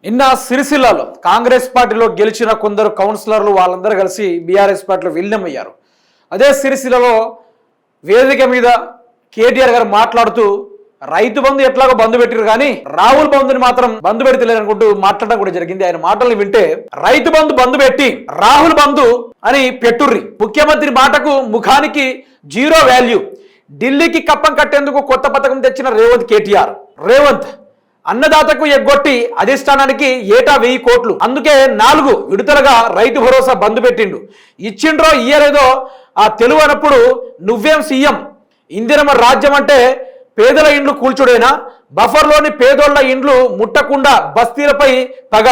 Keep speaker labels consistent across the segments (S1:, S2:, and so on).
S1: నిన్న సిరిసిల్లలో కాంగ్రెస్ పార్టీలో గెలిచిన కొందరు కౌన్సిలర్లు వాళ్ళందరూ కలిసి బీఆర్ఎస్ పార్టీలో విలీనమయ్యారు. అదే సిరిసిల్లలో వేదిక మీద కేటీఆర్ గారు మాట్లాడుతూ రైతు బంధు ఎట్లాగో బంధు పెట్టారు కానీ రాహుల్ బంధుని మాత్రం బంధు పెడతలేరనుకుంటూ మాట్లాడడం కూడా జరిగింది. ఆయన మాటలు వింటే రైతు బంధు పెట్టి రాహుల్ బంధు అని పెట్టుర్రి, ముఖ్యమంత్రి మాటకు ముఖానికి జీరో వాల్యూ, ఢిల్లీకి కప్పం కట్టేందుకు కొత్త పథకం తెచ్చిన రేవంత్ అన్నదాతకు ఎగ్గొట్టి అధిష్టానానికి ఏటా 1000 కోట్లు, అందుకే 4 విడతలుగా రైతు భరోసా బంధు పెట్టిండు. ఇచ్చిండ్రో ఇయ్యలేదో ఆ తెలుగు అన్నప్పుడు నువ్వేం సీఎం, ఇందిరమ్మ రాజ్యం అంటే పేదల ఇండ్లు కూల్చుడేనా, బఫర్లోని పేదోళ్ల ఇండ్లు ముట్టకుండా బస్తీలపై పగ,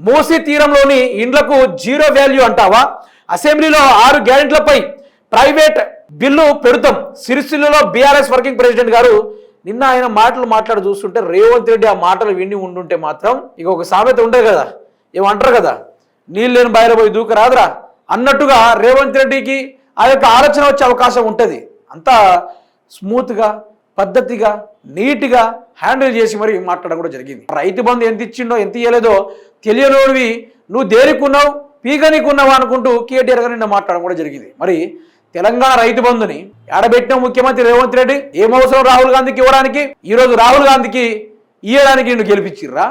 S1: మూసీ తీరంలోని ఇండ్లకు జీరో వాల్యూ అంటావా, అసెంబ్లీలో 6 గ్యారెంటీలపై ప్రైవేట్ బిల్లు పెడతాం. సిరిసిల్లలో బీఆర్ఎస్ వర్కింగ్ ప్రెసిడెంట్ గారు నిన్న ఆయన మాట్లాడు చూస్తుంటే రేవంత్ రెడ్డి ఆ మాటలు విని ఉండుంటే మాత్రం ఇక ఒక సామెత ఉండదు కదా, ఏమంటారు కదా, నీళ్ళు లేని బయలు పోయి దూక రాదురా అన్నట్టుగా రేవంత్ రెడ్డికి ఆ యొక్క ఆలోచన వచ్చే అవకాశం ఉంటుంది. అంతా స్మూత్గా పద్ధతిగా నీట్గా హ్యాండిల్ చేసి మరి మాట్లాడడం కూడా జరిగింది. రైతు బంధు ఎంత ఇచ్చిండో ఎంత ఇయ్యలేదో తెలియనోడివి నువ్వు దేనికున్నావు పీకనీకున్నావు అనుకుంటూ కేటీఆర్ గారు నిన్న మాట్లాడడం కూడా జరిగింది. మరి తెలంగాణ రైతు బంధుని ఆడబెట్టిన ముఖ్యమంత్రి రేవంత్ రెడ్డి ఏం అవసరం రాహుల్ గాంధీకి ఇవ్వడానికి? ఈరోజు రాహుల్ గాంధీకి ఇవ్వడానికి నిన్ను గెలిపించిర్రా?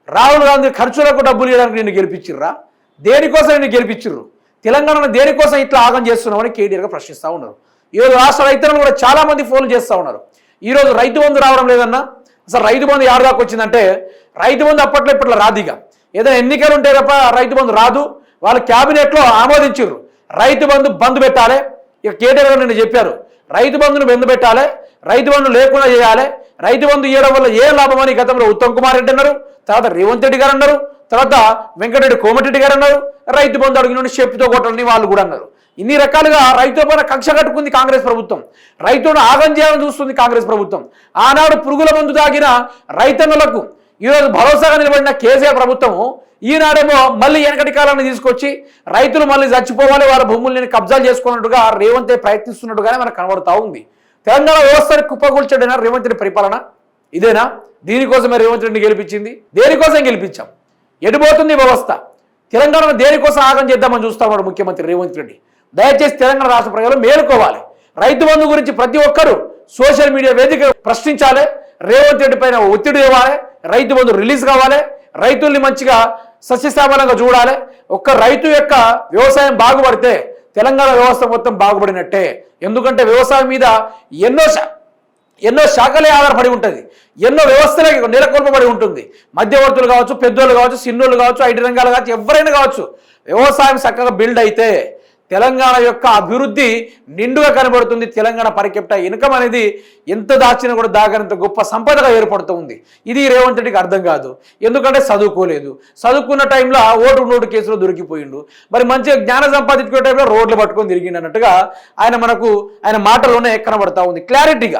S1: రాహుల్ గాంధీ ఖర్చులకు డబ్బులు ఇవ్వడానికి నిన్ను గెలిపించిర్రా? దేనికోసం నిన్ను గెలిపించిర్రు? తెలంగాణను దేనికోసం ఇట్లా ఆగం చేస్తున్నామని కేటీఆర్గా ప్రశ్నిస్తూ ఉన్నారు. ఈరోజు రాష్ట్ర రైతులను కూడా చాలా మంది ఫోన్లు చేస్తూ ఉన్నారు. ఈరోజు రైతు బంధు రావడం లేదన్నా, అసలు రైతు బంధు ఏడు దాకా వచ్చిందంటే రైతు బంధు అప్పట్లో ఇప్పట్లో రాదిగా, ఏదైనా ఎన్నికలు ఉంటే తప్ప రైతు బంధు రాదు. వాళ్ళు క్యాబినెట్లో ఆమోదించారు రైతు బంధు పెట్టాలి. ఇక కేటీఆర్ గారు నిన్న చెప్పారు రైతు బంధును బంధు పెట్టాలి, రైతు బంధు లేకుండా చేయాలి, రైతు బంధు ఇవ్వడం వల్ల ఏ లాభం అని గతంలో ఉత్తమ్ కుమార్ రెడ్డి అన్నారు, తర్వాత రేవంత్ రెడ్డి గారు అన్నారు, తర్వాత వెంకటరెడ్డి కోమటిరెడ్డి గారు అన్నారు, రైతు బంధు అడిగిన చెప్పుతో కొట్టాలని వాళ్ళు కూడా అన్నారు. ఇన్ని రకాలుగా రైతు పైన కక్ష కట్టుకుంది కాంగ్రెస్ ప్రభుత్వం, రైతును ఆగం చేయాలని చూస్తుంది కాంగ్రెస్ ప్రభుత్వం. ఆనాడు పురుగుల మందు తాగిన రైతన్నులకు ఈరోజు భరోసాగా నిలబడిన కేసీఆర్ ప్రభుత్వం ఈనాడేమో మళ్ళీ వెనకటి కాలాన్ని తీసుకొచ్చి రైతులు మళ్ళీ చచ్చిపోవాలి, వాళ్ళ భూముల్ని కబ్జాలు చేసుకున్నట్టుగా రేవంత్ ప్రయత్నిస్తున్నట్టుగానే మనకు కనబడుతూ ఉంది. తెలంగాణ వ్యవస్థని కుప్పగూల్చడైనా రేవంత్ రెడ్డి పరిపాలన ఇదేనా? దీనికోసమే రేవంత్ రెడ్డిని గెలిపించింది. దేనికోసం గెలిపించాం? ఎటుపోతుంది వ్యవస్థ? తెలంగాణను దేనికోసం ఆగం చేద్దామని చూస్తాడు ముఖ్యమంత్రి రేవంత్ రెడ్డి. దయచేసి తెలంగాణ రాష్ట్ర ప్రజలు మేలుకోవాలి. రైతు బంధు గురించి ప్రతి ఒక్కరూ సోషల్ మీడియా వేదిక ప్రశ్నించాలి, రేవంత్ రెడ్డి పైన ఒత్తిడి ఇవ్వాలి, రైతు బంధు రిలీజ్ కావాలి, రైతుల్ని మంచిగా సస్యశ్యామలంగా చూడాలి. ఒక్క రైతు యొక్క వ్యవసాయం బాగుపడితే తెలంగాణ వ్యవస్థ మొత్తం బాగుపడినట్టే. ఎందుకంటే వ్యవసాయం మీద ఎన్నో శాఖలే ఆధారపడి ఉంటుంది, ఎన్నో వ్యవస్థలే నెలకొల్పబడి ఉంటుంది. మధ్యవర్తులు కావచ్చు, పెద్దోళ్ళు కావచ్చు, సిన్నోళ్ళు కావచ్చు, ఐటీ రంగాలు కావచ్చు, ఎవరైనా కావచ్చు, వ్యవసాయం చక్కగా బిల్డ్ అయితే తెలంగాణ యొక్క అభివృద్ధి నిండుగా కనబడుతుంది. తెలంగాణ పరికెప్ట ఇన్కమ్ అనేది ఎంత దాచినా కూడా దాగనంత గొప్ప సంపదగా ఏర్పడుతూ ఉంది. ఇది రేవంత్ రెడ్డికి అర్థం కాదు. ఎందుకంటే చదువుకోలేదు, చదువుకున్న టైంలో ఓటు కేసులో దొరికిపోయిండు. మరి మంచిగా జ్ఞానం సంపాదించుకునే టైంలో రోడ్లు పట్టుకొని తిరిగిండు అన్నట్టుగా ఆయన మాటలోనే కనబడతా ఉంది క్లారిటీగా.